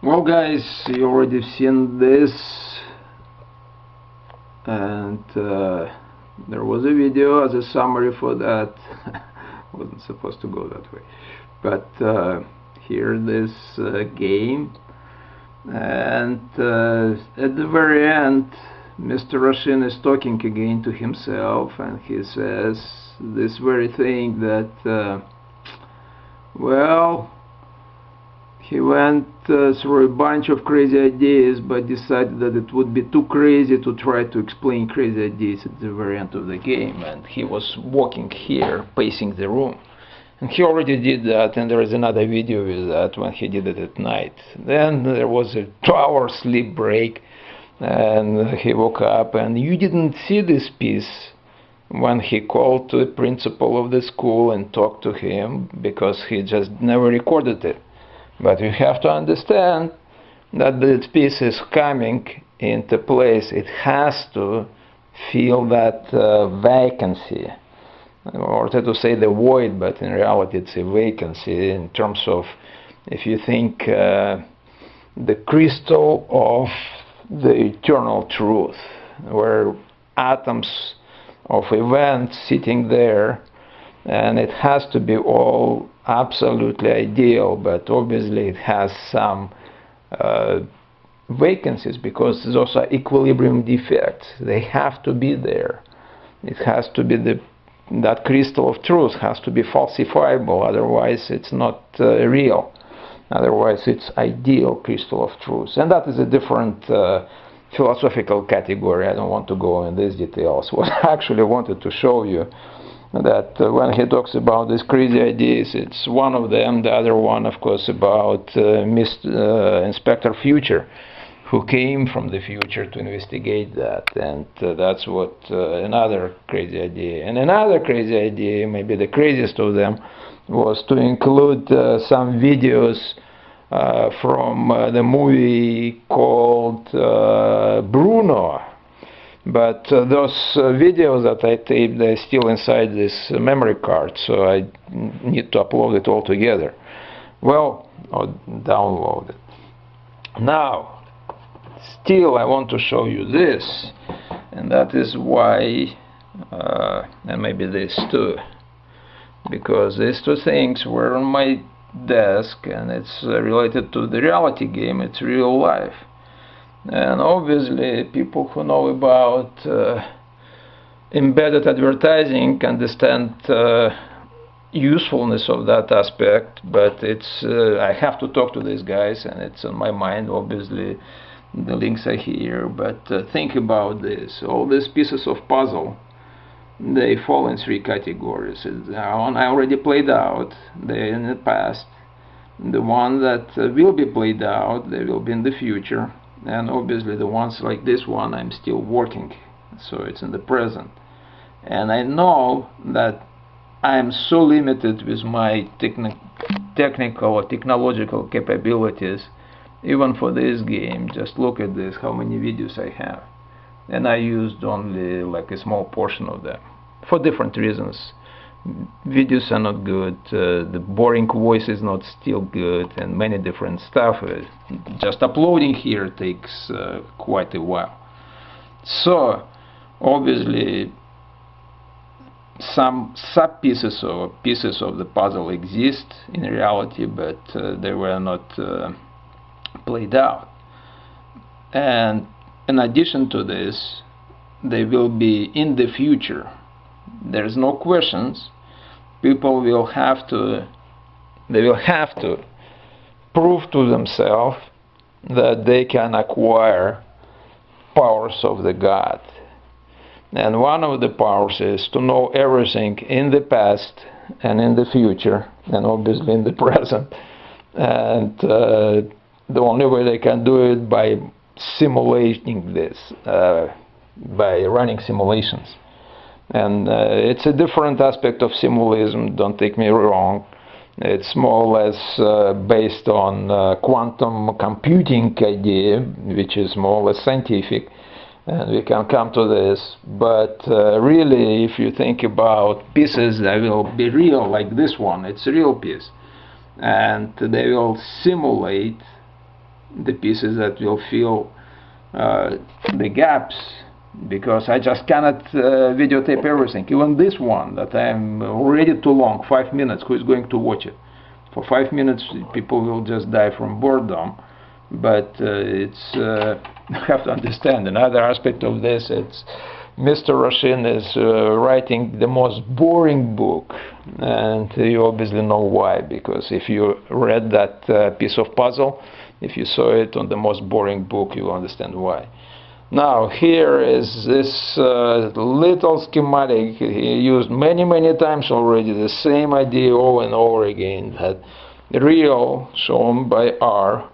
Well guys, you already seen this, and there was a video as a summary for that. Wasn't supposed to go that way, but here this game, and at the very end Mr. Rashin is talking again to himself, and he says this very thing that well, he went through a bunch of crazy ideas, but decided that it would be too crazy to try to explain crazy ideas at the very end of the game. And he was walking here, pacing the room. And he already did that, and there is another video with that when he did it at night. Then there was a 2-hour sleep break, and he woke up, and you didn't see this piece when he called to the principal of the school and talked to him, because he just never recorded it. But you have to understand that this piece is coming into place. It has to fill that vacancy, or to say the void, but in reality it's a vacancy in terms of, if you think the crystal of the eternal truth, where atoms of events sitting there, and it has to be all absolutely ideal, but obviously it has some vacancies, because those are equilibrium defects. They have to be there. It has to be that crystal of truth has to be falsifiable, otherwise it's not real. Otherwise it's ideal crystal of truth. And that is a different philosophical category. I don't want to go in these details. What I actually wanted to show you, that when he talks about these crazy ideas, it's one of them. The other one, of course, about Inspector Future, who came from the future to investigate that. And that's what another crazy idea. And another crazy idea, maybe the craziest of them, was to include some videos from the movie called Bruno. But those videos that I taped, they're still inside this memory card, so I need to upload it all together. Well, or download it. Now, still I want to show you this, and that is why, and maybe this too, because these two things were on my desk, and it's related to the reality game. It's real life. And obviously people who know about embedded advertising understand usefulness of that aspect, but it's I have to talk to these guys, and it's on my mind. Obviously the links are here, but think about this. All these pieces of puzzle, they fall in 3 categories. One I already played out, they're in the past. The one that will be played out, they will be in the future. And obviously the ones like this one, I'm still working, so it's in the present. And I know that I'm so limited with my technical or technological capabilities, even for this game. Just look at this, how many videos I have, and I used only like a small portion of them for different reasons. Videos are not good, the boring voice is not still good, and many different stuff. Just uploading here takes quite a while. So obviously some sub pieces or pieces of the puzzle exist in reality, but they were not played out. And in addition to this, they will be in the future. There's no questions. People will have to, they will have to prove to themselves that they can acquire powers of the God. And one of the powers is to know everything in the past and in the future, and obviously in the present. And the only way they can do it by simulating this, by running simulations. And it's a different aspect of symbolism, don't take me wrong. It's more or less based on quantum computing idea, which is more or less scientific, and we can come to this. But really, if you think about pieces that will be real, like this one, it's a real piece, and they will simulate the pieces that will fill the gaps, because I just cannot videotape everything. Even this one that I'm already too long, 5 minutes, who is going to watch it? For 5 minutes people will just die from boredom. But it's you have to understand another aspect of this. It's Mr. Roshin is writing the most boring book, and you obviously know why, because if you read that piece of puzzle, if you saw it on the most boring book, you will understand why. Now here is this little schematic. He used many times already the same idea over and over again, that real shown by R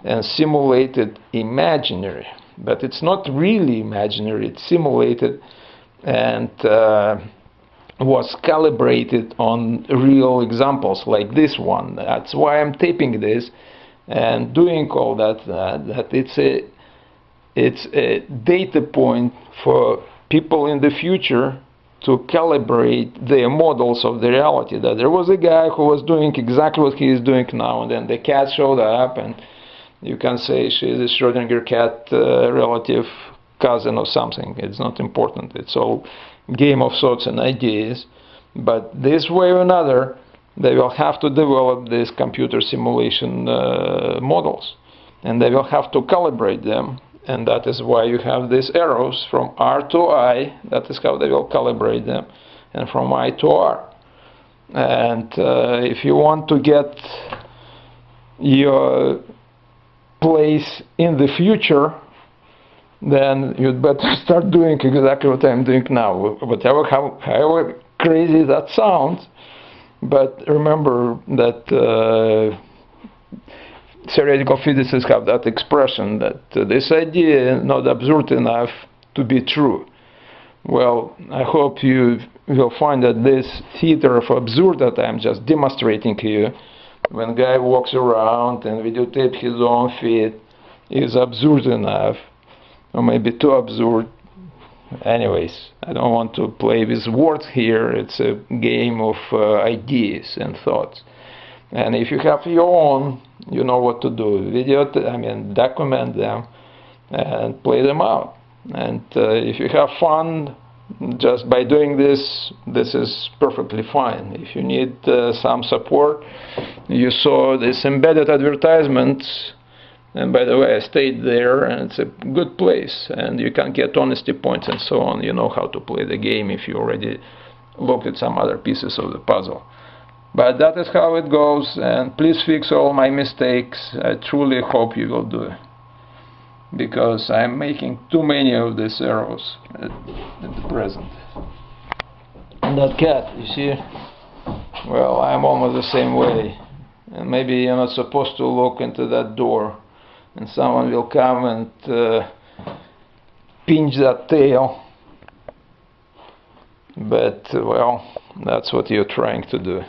and simulated imaginary, but it's not really imaginary, it's simulated and was calibrated on real examples like this one. That's why I'm taping this and doing all that, that it's a data point for people in the future to calibrate their models of the reality, that there was a guy who was doing exactly what he is doing now, and then the cat showed up, and you can say she's a Schrödinger cat relative cousin or something. It's not important. It's all game of thoughts and ideas. But this way or another, they will have to develop these computer simulation models, and they will have to calibrate them. And that is why you have these arrows from R to I. That is how they will calibrate them, and from I to R. And if you want to get your place in the future, then you'd better start doing exactly what I'm doing now, however crazy that sounds. But remember that theoretical physicists have that expression that this idea is not absurd enough to be true. Well, I hope you will find that this theater of absurd that I'm just demonstrating here, when a guy walks around and videotapes his own feet, is absurd enough, or maybe too absurd. Anyways, I don't want to play with words here. It's a game of ideas and thoughts. And if you have your own, you know what to do. Document them and play them out. And if you have fun just by doing this, this is perfectly fine. If you need some support, you saw this embedded advertisements, and by the way, I stayed there, and it's a good place, and you can get honesty points and so on. You know how to play the game if you already looked at some other pieces of the puzzle. But that is how it goes, and please fix all my mistakes. I truly hope you will do it, because I'm making too many of these arrows at the present. And that cat, you see, well, I'm almost the same way. And maybe you're not supposed to look into that door, and someone will come and pinch that tail. But, well, that's what you're trying to do.